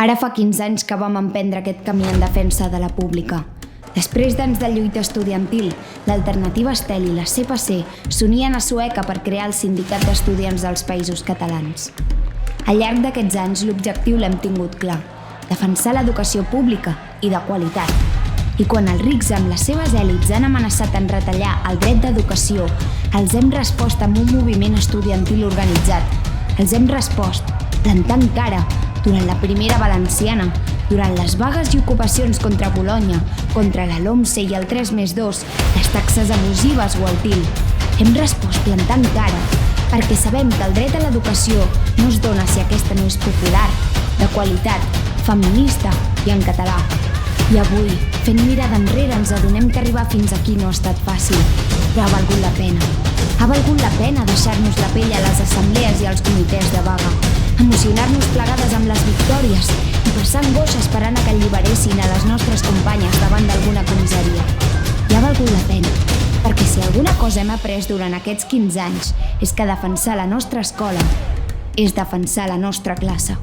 Ara fa 15 anys que vam emprendre aquest camí en defensa de la pública. Després d'anys de lluita estudiantil, l'Alternativa Estel i la CPC s'unien a Sueca per crear el Sindicat d'Estudiants dels Països Catalans. Al llarg d'aquests anys l'objectiu l'hem tingut clar, defensar l'educació pública i de qualitat. I quan els rics amb les seves èlits han amenaçat en retallar el dret d'educació, els hem respost amb un moviment estudiantil organitzat. Els hem respost plantant cara durant la Primera Valenciana, durant les vagues i ocupacions contra Bolonya, contra la LOMCE i el 3+2, les taxes abusives o el TIL. Hem respost plantant cara, perquè sabem que el dret a l'educació no es dona si aquesta no és popular, de qualitat, feminista i en català. I avui, fent mirada enrere, ens adonem que arribar fins aquí no ha estat fàcil, però ha valgut la pena. Ha valgut la pena deixar-nos la pell a les assemblees i als comitès de vaga, emocionar-nos plegades amb les victòries i passar angoixa esperant que alliberessin a les nostres companyes davant d'alguna comissaria. I ha valgut la pena, perquè si alguna cosa hem après durant aquests 15 anys és que defensar la nostra escola és defensar la nostra classe.